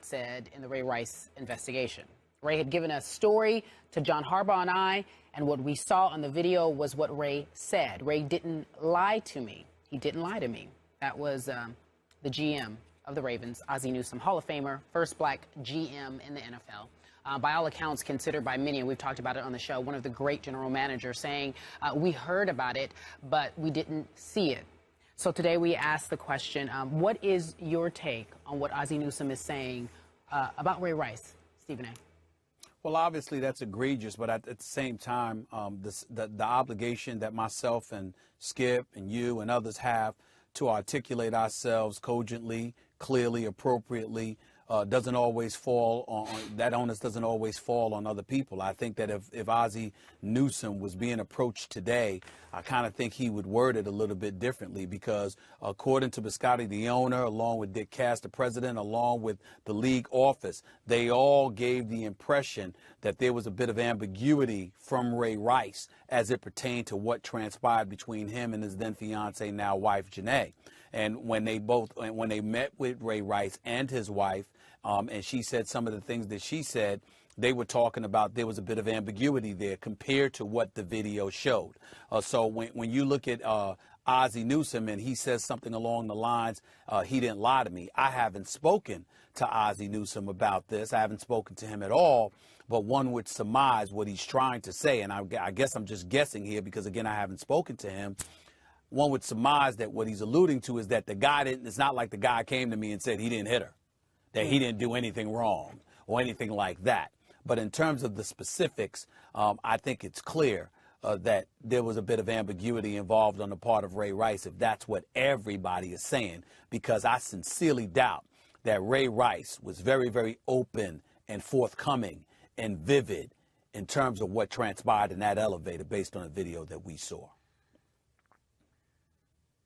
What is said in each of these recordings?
not said in the Ray Rice investigation. Ray had given a story to John Harbaugh and I, and what we saw on the video was what Ray said. Ray didn't lie to me. He didn't lie to me. That was the GM of the Ravens, Ozzie Newsome, Hall of Famer, first black GM in the NFL. By all accounts, considered by many, and we've talked about it on the show, one of the great general managers, saying we heard about it, but we didn't see it. So today we asked the question, what is your take on what Ozzie Newsome is saying about Ray Rice, Stephen A.? Well, obviously that's egregious, but at the same time, the obligation that myself and Skip and you and others have to articulate ourselves cogently, clearly, appropriately, doesn't always fall on that onus doesn't always fall on other people. I think that if Ozzie Newsome was being approached today, I kind of think he would word it a little bit differently, because according to Biscotti, the owner, along with Dick Cass, the president, along with the league office, they all gave the impression that there was a bit of ambiguity from Ray Rice as it pertained to what transpired between him and his then fiance, now wife, Janae. And when they met with Ray Rice and his wife, and she said some of the things that she said, they were talking about there was a bit of ambiguity there compared to what the video showed. So when you look at Ozzie Newsome and he says something along the lines, he didn't lie to me. I haven't spoken to Ozzie Newsome about this. I haven't spoken to him at all. But one would surmise what he's trying to say. And I guess I'm just guessing here because, again, I haven't spoken to him. One would surmise that what he's alluding to is that the guy didn't, it's not like the guy came to me and said he didn't hit her, that he didn't do anything wrong or anything like that. But in terms of the specifics, I think it's clear that there was a bit of ambiguity involved on the part of Ray Rice, if that's what everybody is saying, because I sincerely doubt that Ray Rice was very, very open and forthcoming and vivid in terms of what transpired in that elevator based on the video that we saw.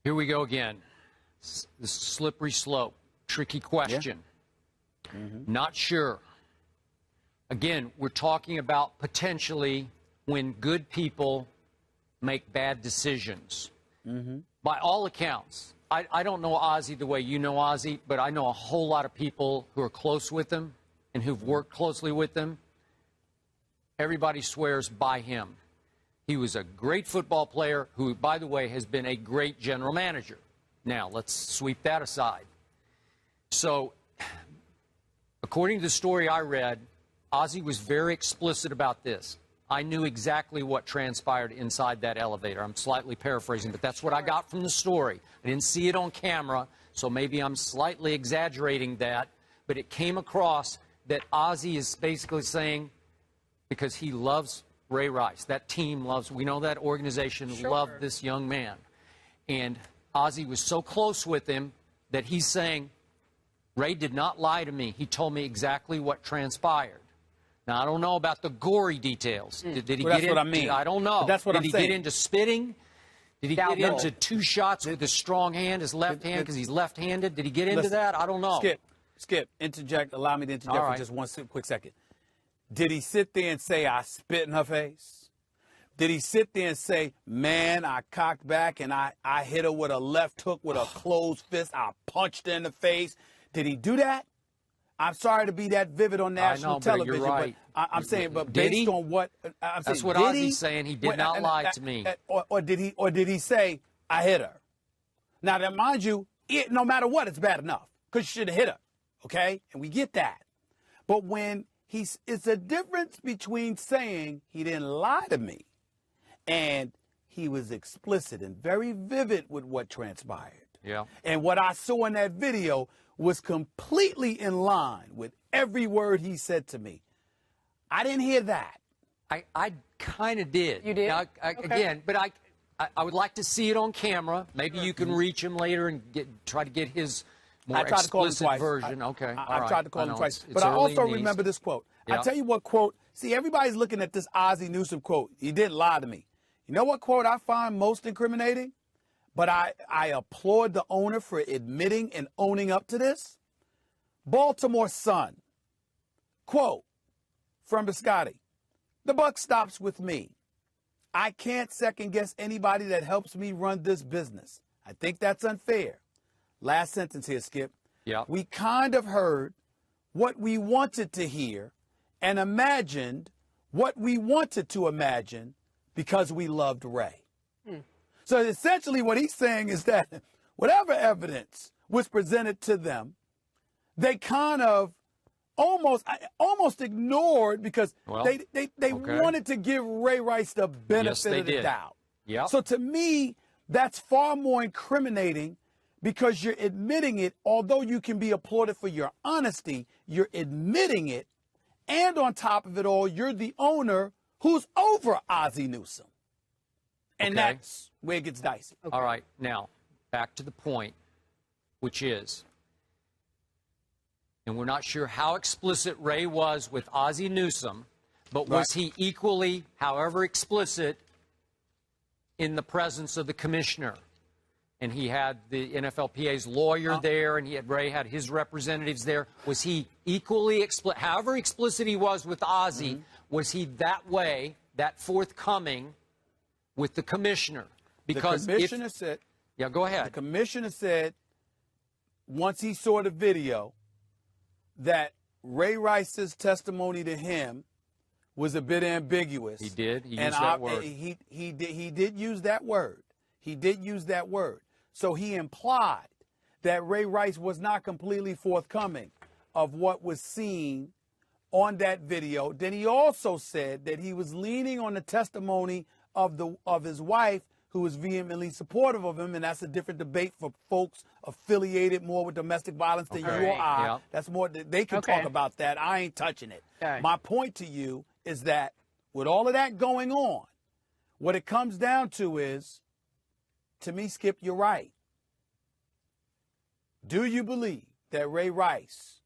Here we go again. The slippery slope, tricky question. Yeah. Not sure. Again, we're talking about potentially when good people make bad decisions. By all accounts, I don't know Ozzie the way you know Ozzie, but I know a whole lot of people who are close with him and who've worked closely with him. Everybody swears by him. He was a great football player who, by the way, has been a great general manager. Now, let's sweep that aside. So, according to the story I read, Ozzie was very explicit about this. I knew exactly what transpired inside that elevator. I'm slightly paraphrasing, but that's what I got from the story. I didn't see it on camera, so maybe I'm slightly exaggerating that, but it came across that Ozzie is basically saying, because he loves Ray Rice, that team loves, we know that organization loved this young man. And Ozzie was so close with him that he's saying, Ray did not lie to me. He told me exactly what transpired. Now, I don't know about the gory details. Did he get into, I don't know. But that's what I'm saying. Did he get into spitting? Did he get into two shots with his strong hand, his left hand, because he's left-handed? Did he get into that? I don't know. Skip, interject. Allow me to interject for just one quick second. Did he sit there and say, I spit in her face? Did he sit there and say, man, I cocked back and I hit her with a left hook with a closed fist. I punched her in the face. Did he do that? I'm sorry to be that vivid on national television, but you're right. But I'm saying, but based on what I'm saying, that's what Ozzie's saying. He did not lie to me. Or did he say, I hit her? Now, that mind you, no matter what, it's bad enough because you should have hit her. Okay? And we get that. But when it's a difference between saying he didn't lie to me and he was explicit and very vivid with what transpired. Yeah. And what I saw in that video was completely in line with every word he said to me. I didn't hear that. I kind of did. You did? Now, again, but I would like to see it on camera. Maybe you can reach him later and try to get his more explicit version. I tried to call him twice. But I also remember this quote. Yep. I tell you what quote. See, everybody's looking at this Ozzie Newsome quote. He didn't lie to me. You know what quote I find most incriminating? But I applaud the owner for admitting and owning up to this. Baltimore Sun. Quote from Biscotti. The buck stops with me. I can't second guess anybody that helps me run this business. I think that's unfair. Last sentence here, Skip. Yeah. We kind of heard what we wanted to hear and imagined what we wanted to imagine because we loved Ray. So essentially what he's saying is that whatever evidence was presented to them, they kind of almost ignored because they wanted to give Ray Rice the benefit of the doubt. Yep. So to me, that's far more incriminating because you're admitting it, although you can be applauded for your honesty, you're admitting it. And on top of it all, you're the owner who's over Ozzie Newsome. And that's where it gets dicey. All right. Now, back to the point, which is, and we're not sure how explicit Ray was with Ozzie Newsome, but was he equally, however explicit, in the presence of the commissioner? And he had the NFLPA's lawyer there, and Ray had his representatives there. Was he equally explicit? However explicit he was with Ozzie, was he that way, that forthcoming with the commissioner? Because the commissioner said... Yeah, go ahead. The commissioner said, once he saw the video, that Ray Rice's testimony to him was a bit ambiguous. He did. He used that word. He did use that word. He did use that word. So he implied that Ray Rice was not completely forthcoming of what was seen on that video. Then he also said that he was leaning on the testimony of his wife, who was vehemently supportive of him, and that's a different debate for folks affiliated more with domestic violence than you or I. Yeah. That's more, they can talk about that. I ain't touching it. My point to you is that with all of that going on, what it comes down to is, to me, Skip, you're right. Do you believe that Ray Rice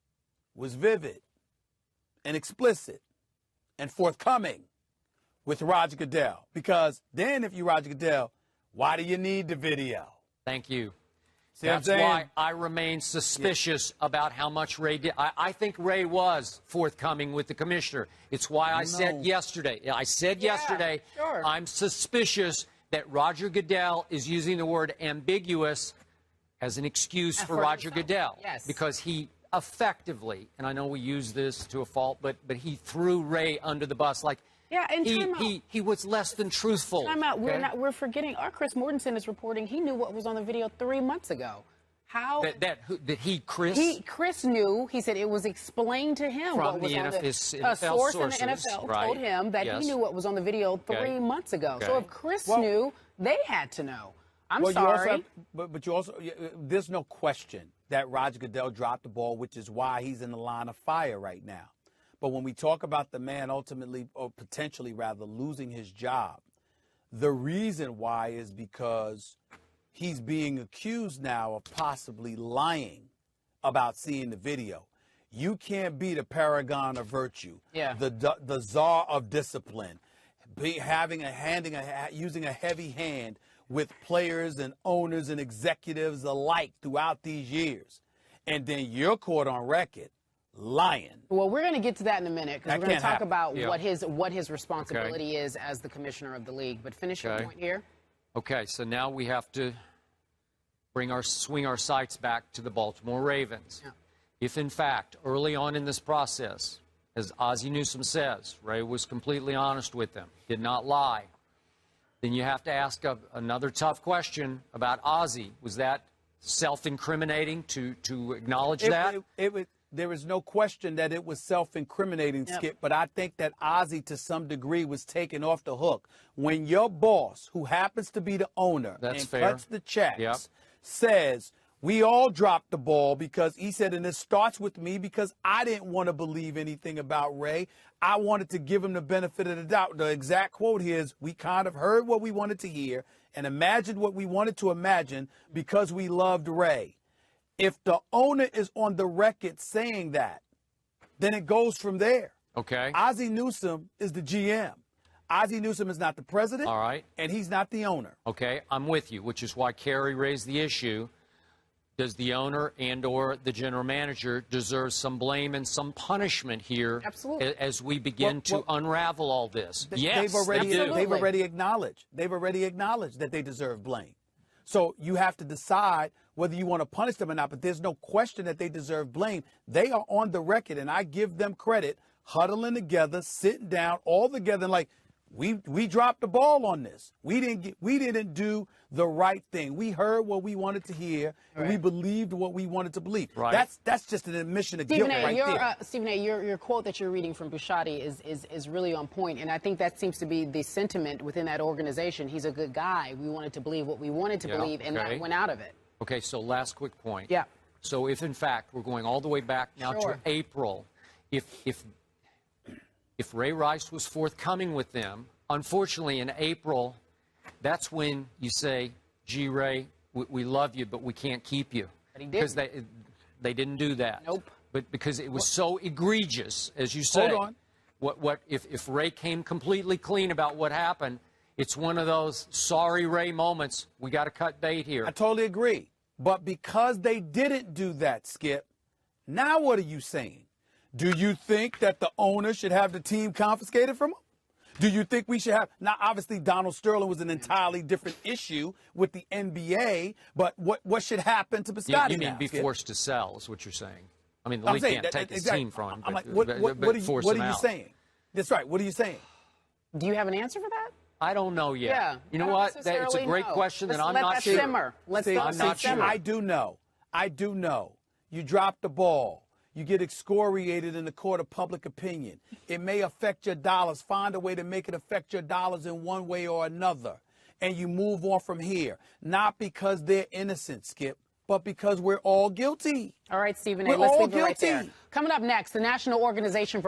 was vivid and explicit and forthcoming with Roger Goodell? Because then if you're Roger Goodell, why do you need the video? Thank you. See That's why I remain suspicious about how much Ray did. I think Ray was forthcoming with the commissioner. It's why I said yesterday, I'm suspicious that Roger Goodell is using the word ambiguous as an excuse for Roger Goodell. Yes. Because he effectively, and I know we use this to a fault, but he threw Ray under the bus. Like, and he was less than truthful. Time out. We're forgetting. Our Chris Mortensen is reporting he knew what was on the video 3 months ago. How Chris knew. He said it was explained to him from what was the on NFL a source sources, in the NFL told him that he knew what was on the video 3 months ago. So if Chris knew, they had to know. I'm sorry. But you also, there's no question that Roger Goodell dropped the ball, which is why he's in the line of fire right now. But when we talk about the man ultimately, or potentially rather, losing his job, the reason why is because he's being accused now of possibly lying about seeing the video. You can't be the paragon of virtue, the czar of discipline, using a heavy hand with players and owners and executives alike throughout these years. And then you're caught on record lying. Well, we're going to get to that in a minute because we're going to talk about what his responsibility is as the commissioner of the league. But finish your point here. Okay, so now we have to swing our sights back to the Baltimore Ravens. Yeah. If, in fact, early on in this process, as Ozzie Newsome says, Ray was completely honest with them, did not lie, then you have to ask another tough question about Ozzie. Was that self-incriminating to acknowledge that? There is no question that it was self-incriminating, Skip, but I think that Ozzie, to some degree, was taken off the hook. When your boss, who happens to be the owner cuts the checks, says, we all dropped the ball because he said, and it starts with me because I didn't want to believe anything about Ray. I wanted to give him the benefit of the doubt. The exact quote here is, we kind of heard what we wanted to hear and imagined what we wanted to imagine because we loved Ray. If the owner is on the record saying that, then it goes from there. Okay. Ozzie Newsome is the GM. Ozzie Newsome is not the president. All right. And he's not the owner. Okay, I'm with you, which is why Kerry raised the issue. Does the owner and or the general manager deserve some blame and some punishment here? Absolutely. As we begin to unravel all this? Yes, they've already acknowledged that they deserve blame. So you have to decide whether you want to punish them or not. But there's no question that they deserve blame. They are on the record, and I give them credit, huddling together, sitting down, all together, and like, we dropped the ball on this. We didn't do the right thing. We heard what we wanted to hear, and we believed what we wanted to believe. Right. That's just an admission of guilt right there. Stephen A., your quote that you're reading from Bushati is really on point, and I think that seems to be the sentiment within that organization. He's a good guy. We wanted to believe what we wanted to believe, and that went out of it. Okay, so last quick point. Yeah. So if, in fact, we're going all the way back now to April, if Ray Rice was forthcoming with them, unfortunately in April, that's when you say, gee, Ray, we love you, but we can't keep you. But he because didn't. they didn't do that. Nope. But because it was so egregious, as you say. Hold on. If Ray came completely clean about what happened, it's one of those sorry Ray moments. We got to cut bait here. I totally agree. But because they didn't do that, Skip, now what are you saying? Do you think that the owner should have the team confiscated from him? Do you think we should have? Now, obviously, Donald Sterling was an entirely different issue with the NBA, but what should happen to Biscotti You mean now, be Skip? forced to sell is what you're saying. I mean, the league can't take his team from him. I'm like, what what are you saying? That's right. What are you saying? Do you have an answer for that? I don't know yet. Yeah. You know what? It's a great question, and I'm not sure. Simmer. Let's let that simmer. I do know. I do know. You dropped the ball. You get excoriated in the court of public opinion. It may affect your dollars. Find a way to make it affect your dollars in one way or another. And you move on from here. Not because they're innocent, Skip, but because we're all guilty. All right, Stephen A., We're let's all leave it right there. guilty. Coming up next, the National Organization for